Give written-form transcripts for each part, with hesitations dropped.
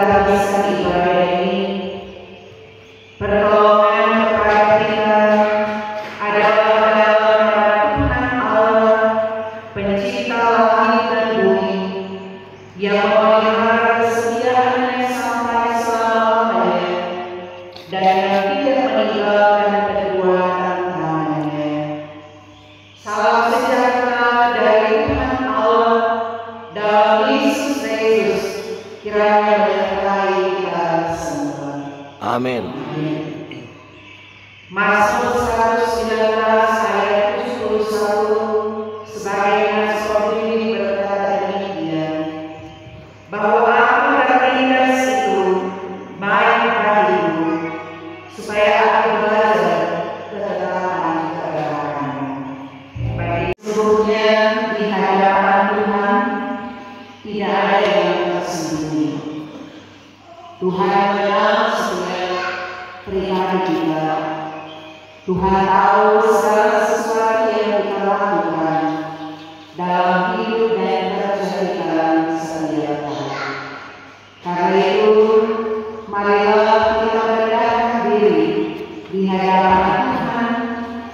habiskan ibadah ini, pertolongan kepada kita adalah dalam nama Tuhan Allah, Pencipta langit dan bumi, yang memelihara kesetiaannya sampai selama-lamanya dan yang tidak meninggalkan perbuatan tangannya. Salam sejahtera dari Tuhan Allah dalam Yesus Kristus, kiranya menyertai kita semua. Amin. Mazmur 119 ayat 71 sebagaimana seperti ini berkata demikian, bahwa aku berindas itu baik bagiku, supaya aku belajar ketetapan kebenaran. Bagi seluruhnya di hadapan Tuhan tidak ada yang tersembunyi. Tuhan mengenal setiap pribadi kita. Tuhan tahu segala sesuatu yang kita lakukan dalam hidup dan kerja kita setiap hari. Karena itu, marilah kita merendahkan diri di hadapan Tuhan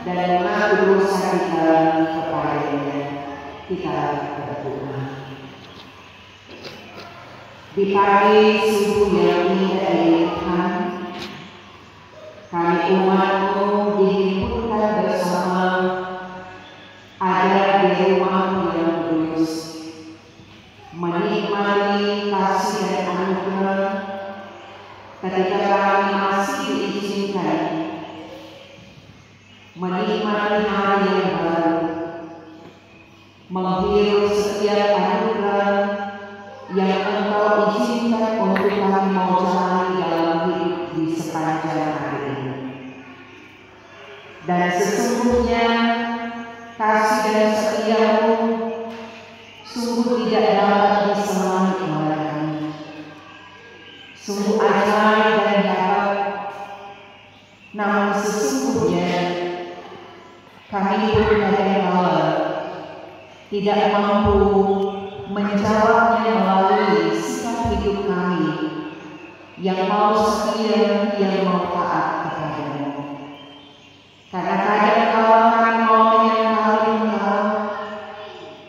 dan mengaku dosa kita kepada-Nya. Kita berdoa. Di pagi subuh yang indah ini Tuhan, kami umat-Mu dihimpunkan bersama ada di rumah-Mu yang kudus, menikmati kasih dan anugerah ketika kami masih diizinkan menikmati hari yang baru, menghirup setiap anugerah yang Engkau izinkan untuk kami mau jalani dalam hidup di sepanjang hari ini. Dan sesungguhnya kasih dan setia-Mu sungguh tidak dapat disemai kepada kami. Sungguh ajaib dan hebat, namun sesungguhnya kami pun kadang-kala tidak mampu menjawabnya melalui sikap hidup kami yang mau setia, yang mau taat kepada-Mu. Karena kadang-kala kami mau menyangkali Engkau,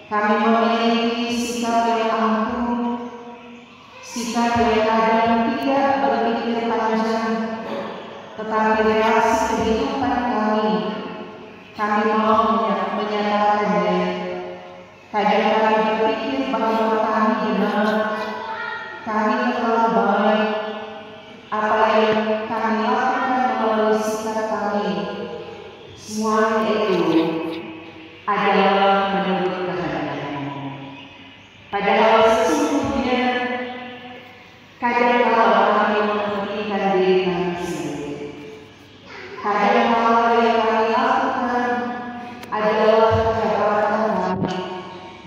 kami memiliki sikap yang angkuh, sikap yang kadang tidak berpikir panjang, tetapi reaksi kehidupan kami mau menyatakannya. Kadang kami berpikir bahwa kami benar, kami telah baik, apa yang kami lakukan melalui sikap kami, semuanya itu adalah menurut kehendak-Mu. Padahal sesungguhnya kadang-kala kami menghentikan diri kami sendiri. Kadang-kala yang kami lakukan adalah kehebatan kami,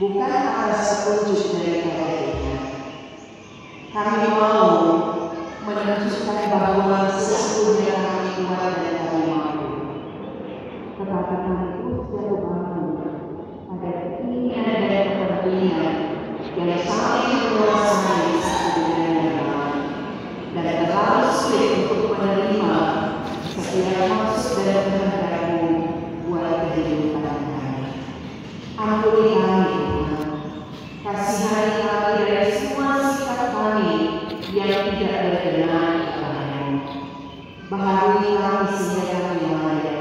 bukan atas petunjuk daripada Dia. Kami mau menunjukkan bahwa sesungguhnya kami kuat dan kami mampu. Tetapi kami terus berbangun pada keinginan dan kepentingan yang saling menguasai satu dengan yang lain, dan terlalu sulit untuk menerima setiap maksud dan kehendak-Mu buat kehidupan kami. Ampuni kami, Tuhan. Kasihani kami dari semua sikap kami yang tidak berkenan kepada-Mu. Baharui kami sehingga kami layak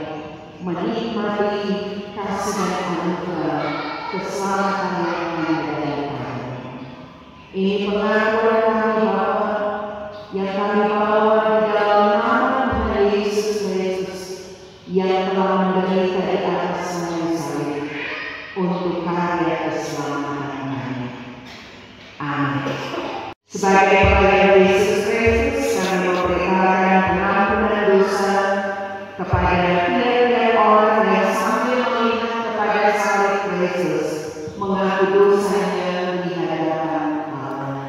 menikmati kasih dan anugerah keselamatan yang kami dapatkan. Ini pengakuan kami Bapa yang kami bawa di dalam nama Tuhan Yesus Kristus yang telah menderita di atas kayu salib untuk karya keselamatan kami. Amin. Sebagai pelayan Yesus Kristus, kami memberitakan pengampunan dosa kepada tiap-tiap orang yang sambil melihat kepada salib Kristus mengaku dosanya di hadapan Allah.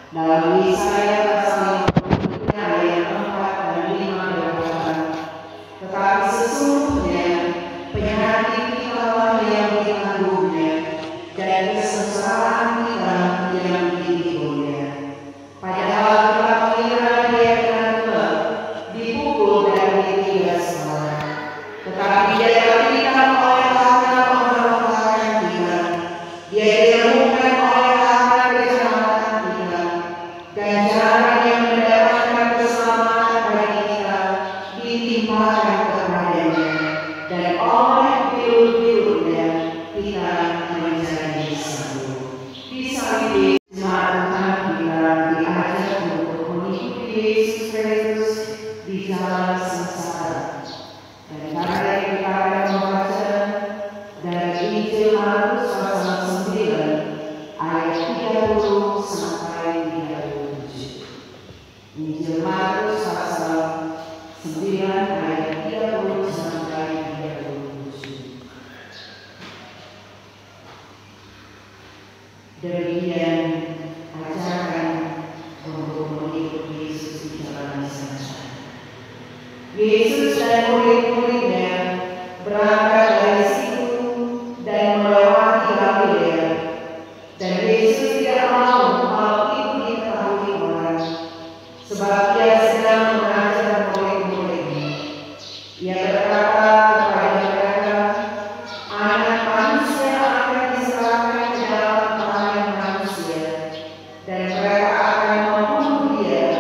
Dalam Yesaya pasal 53 ayat 4 dan 5 berkata, tetapi sesungguhnya penyakit kita yang ditanggung-Nya dan kesengsaraan kita yang dipikulnya. Padahal murid-muridnya berangkat dari situ dan melewati Galilea. Dan Yesus tidak mau hal itu diketahui orang, sebab Ia sedang mengajar murid-muridnya. Ia berkata kepada mereka, Anak Manusia akan diserahkan ke dalam tangan manusia, dan mereka akan membunuh Dia,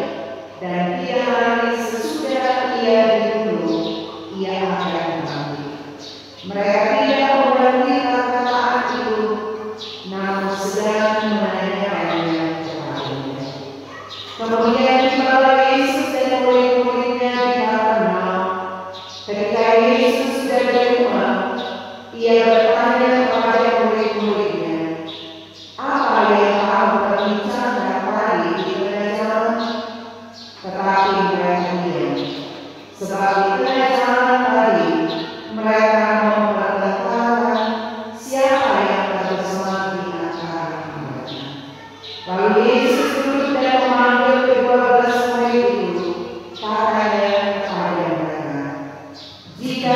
dan 3 hari sesudah Ia dibunuh, Ia akan bangkit. Mereka tidak mengerti perkataan itu, namun sedang menanyakannya kepadanya. Kemudian tibalah Yesus dan murid-muridnya di Kapernaum. Ketika Yesus sudah di rumah, Ia bertanya kepada murid-muridnya, apa yang kamu perbincangkan tadi di tengah jalan? Tetapi mereka diam, sebab di tengah jalan tadi mereka mempertentangkan siapa yang terbersama di antara mereka. Lalu Yesus duduk dan memanggil ke-12 murid itu, katanya kepada mereka, jika